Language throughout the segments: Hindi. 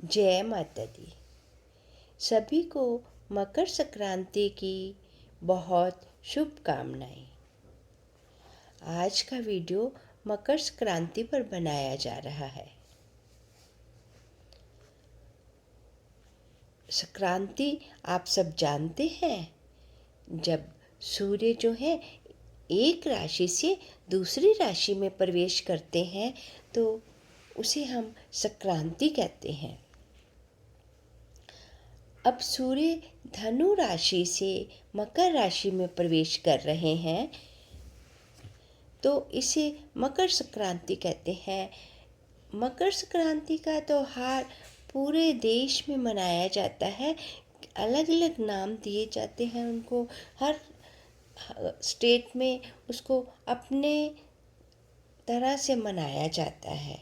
जय माता दी। सभी को मकर संक्रांति की बहुत शुभकामनाएं। आज का वीडियो मकर संक्रांति पर बनाया जा रहा है। संक्रांति आप सब जानते हैं, जब सूर्य जो है एक राशि से दूसरी राशि में प्रवेश करते हैं तो उसे हम संक्रांति कहते हैं। अब सूर्य धनु राशि से मकर राशि में प्रवेश कर रहे हैं तो इसे मकर संक्रांति कहते हैं। मकर संक्रांति का त्योहार पूरे देश में मनाया जाता है। अलग अलग नाम दिए जाते हैं उनको, हर स्टेट में उसको अपने तरह से मनाया जाता है।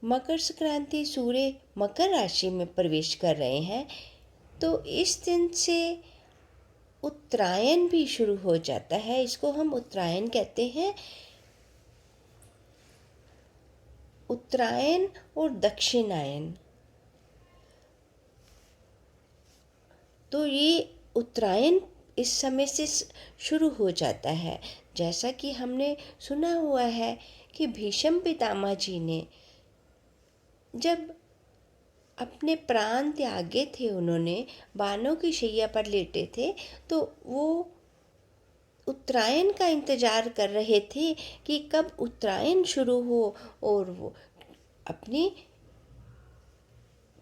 मकर संक्रांति सूर्य मकर राशि में प्रवेश कर रहे हैं तो इस दिन से उत्तरायण भी शुरू हो जाता है। इसको हम उत्तरायण कहते हैं। उत्तरायण और दक्षिणायन, तो ये उत्तरायण इस समय से शुरू हो जाता है। जैसा कि हमने सुना हुआ है कि भीष्म पितामह जी ने जब अपने प्राण त्यागे थे, उन्होंने बाणों की शैया पर लेटे थे, तो वो उत्तरायण का इंतजार कर रहे थे कि कब उत्तरायण शुरू हो और वो अपनी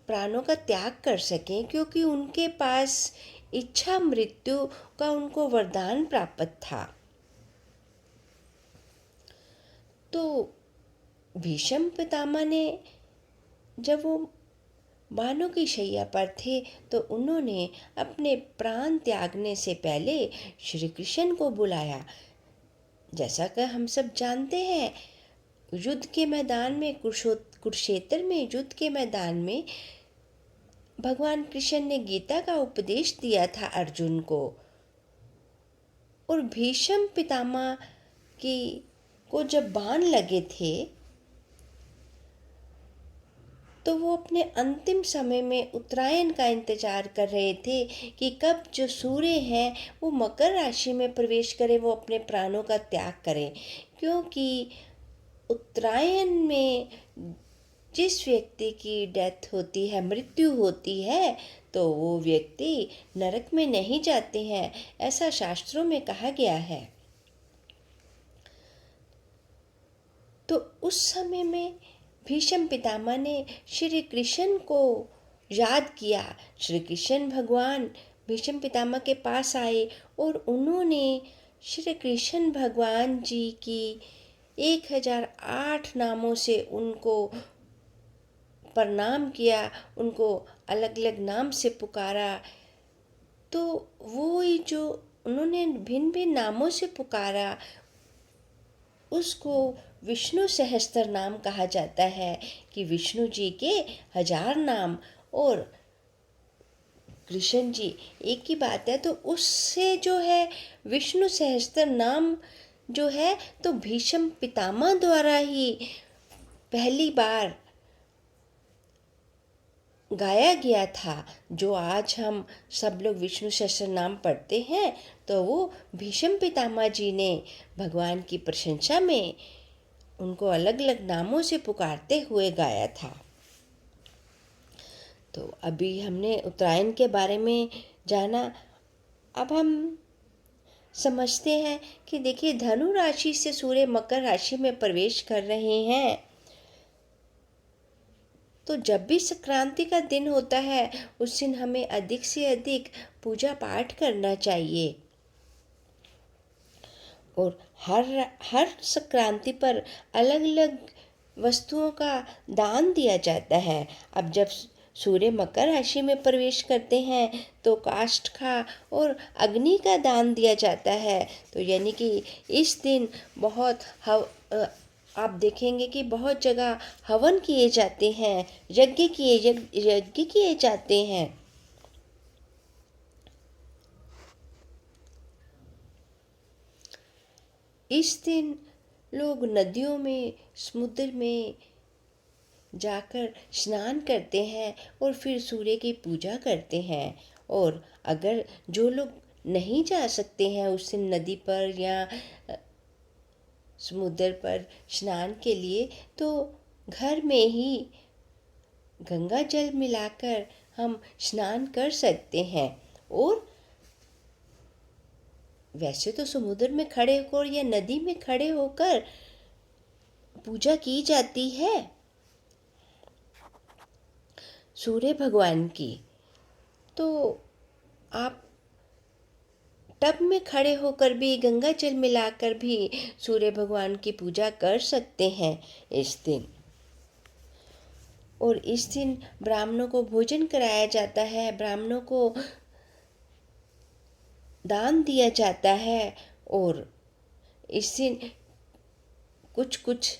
प्राणों का त्याग कर सकें, क्योंकि उनके पास इच्छा मृत्यु का उनको वरदान प्राप्त था। तो भीष्म पितामह ने जब वो बाणों की शैया पर थे तो उन्होंने अपने प्राण त्यागने से पहले श्री कृष्ण को बुलाया। जैसा कि हम सब जानते हैं, युद्ध के मैदान में, कुरुक्षेत्र में युद्ध के मैदान में भगवान कृष्ण ने गीता का उपदेश दिया था अर्जुन को, और भीष्म पितामह की को जब बाण लगे थे तो वो अपने अंतिम समय में उत्तरायण का इंतजार कर रहे थे कि कब जो सूर्य हैं वो मकर राशि में प्रवेश करें, वो अपने प्राणों का त्याग करें। क्योंकि उत्तरायण में जिस व्यक्ति की डेथ होती है, मृत्यु होती है, तो वो व्यक्ति नरक में नहीं जाते हैं, ऐसा शास्त्रों में कहा गया है। तो उस समय में भीष्म पितामह ने श्री कृष्ण को याद किया। श्री कृष्ण भगवान भीष्म पितामह के पास आए और उन्होंने श्री कृष्ण भगवान जी की 1008 नामों से उनको प्रणाम किया, उनको अलग अलग नाम से पुकारा। तो वो ही जो उन्होंने भिन्न भिन्न नामों से पुकारा, उसको विष्णु सहस्त्र नाम कहा जाता है कि विष्णु जी के 1000 नाम और कृष्ण जी एक ही बात है। तो उससे जो है विष्णु सहस्त्र नाम जो है तो भीष्म पितामह द्वारा ही पहली बार गाया गया था। जो आज हम सब लोग विष्णु सहस्त्र नाम पढ़ते हैं तो वो भीष्म पितामह जी ने भगवान की प्रशंसा में उनको अलग अलग नामों से पुकारते हुए गाया था। तो अभी हमने उत्तरायण के बारे में जाना। अब हम समझते हैं कि देखिए, धनु राशि से सूर्य मकर राशि में प्रवेश कर रहे हैं, तो जब भी संक्रांति का दिन होता है उस दिन हमें अधिक से अधिक पूजा पाठ करना चाहिए। और हर संक्रांति पर अलग अलग वस्तुओं का दान दिया जाता है। अब जब सूर्य मकर राशि में प्रवेश करते हैं तो काष्ठा और अग्नि का दान दिया जाता है। तो यानी कि इस दिन बहुत आप देखेंगे कि बहुत जगह हवन किए जाते हैं, यज्ञ किए जाते हैं। इस दिन लोग नदियों में, समुद्र में जाकर स्नान करते हैं और फिर सूर्य की पूजा करते हैं। और अगर जो लोग नहीं जा सकते हैं उस दिन नदी पर या समुद्र पर स्नान के लिए, तो घर में ही गंगा जल मिलाकर हम स्नान कर सकते हैं। और वैसे तो समुद्र में खड़े होकर या नदी में खड़े होकर पूजा की जाती है सूर्य भगवान की, तो आप टब में खड़े होकर भी गंगा जल मिलाकर भी सूर्य भगवान की पूजा कर सकते हैं इस दिन। और इस दिन ब्राह्मणों को भोजन कराया जाता है, ब्राह्मणों को दान दिया जाता है। और इस दिन कुछ कुछ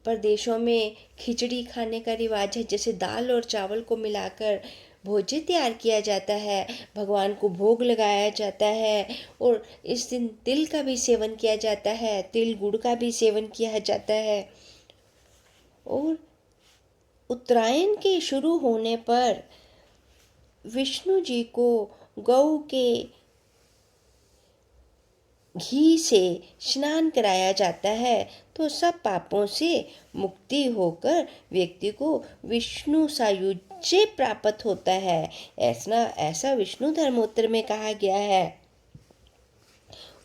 प्रदेशों में खिचड़ी खाने का रिवाज है, जैसे दाल और चावल को मिलाकर भोजन तैयार किया जाता है, भगवान को भोग लगाया जाता है। और इस दिन तिल का भी सेवन किया जाता है, तिल गुड़ का भी सेवन किया जाता है। और उत्तरायण के शुरू होने पर विष्णु जी को गौ के घी से स्नान कराया जाता है, तो सब पापों से मुक्ति होकर व्यक्ति को विष्णु सायुज्य प्राप्त होता है। ऐसा विष्णु धर्मोत्तर में कहा गया है।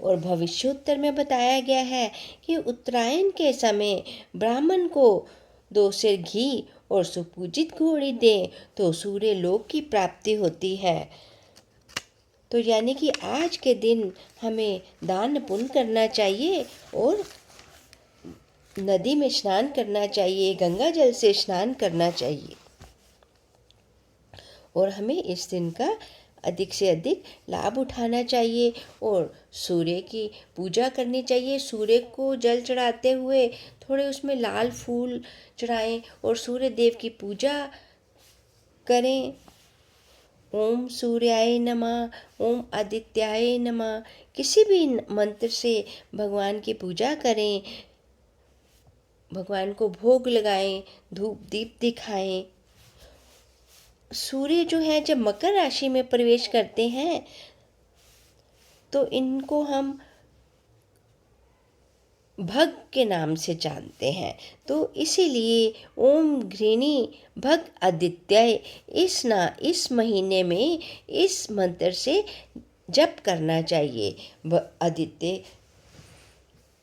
और भविष्योत्तर में बताया गया है कि उत्तरायण के समय ब्राह्मण को 2 सेर घी और सुपूजित घोड़ी दें तो सूर्य लोक की प्राप्ति होती है। तो यानी कि आज के दिन हमें दान पुण्य करना चाहिए और नदी में स्नान करना चाहिए, गंगा जल से स्नान करना चाहिए। और हमें इस दिन का अधिक से अधिक लाभ उठाना चाहिए और सूर्य की पूजा करनी चाहिए। सूर्य को जल चढ़ाते हुए थोड़े उसमें लाल फूल चढ़ाएं और सूर्य देव की पूजा करें। ओम सूर्याय नमः, ओम आदित्याय नमः, किसी भी मंत्र से भगवान की पूजा करें, भगवान को भोग लगाएं, धूप दीप दिखाएं। सूर्य जो है जब मकर राशि में प्रवेश करते हैं तो इनको हम भग के नाम से जानते हैं। तो इसीलिए ओम घृणी भग आदित्याय इस महीने में इस मंत्र से जप करना चाहिए। आदित्य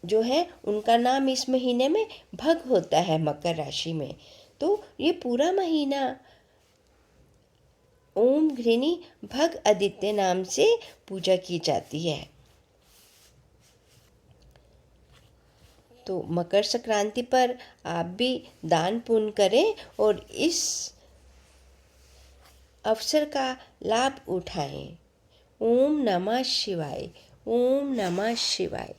जो है उनका नाम इस महीने में भग होता है मकर राशि में। तो ये पूरा महीना ओम घृणी भग आदित्य नाम से पूजा की जाती है। तो मकर संक्रांति पर आप भी दान पुण्य करें और इस अवसर का लाभ उठाएं। ओम नमः शिवाय, ओम नमः शिवाय।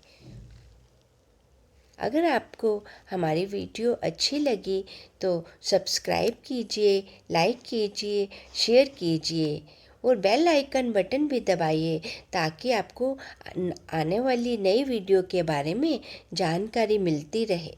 अगर आपको हमारी वीडियो अच्छी लगी तो सब्सक्राइब कीजिए, लाइक कीजिए, शेयर कीजिए और बेल आइकन बटन भी दबाइए ताकि आपको आने वाली नई वीडियो के बारे में जानकारी मिलती रहे।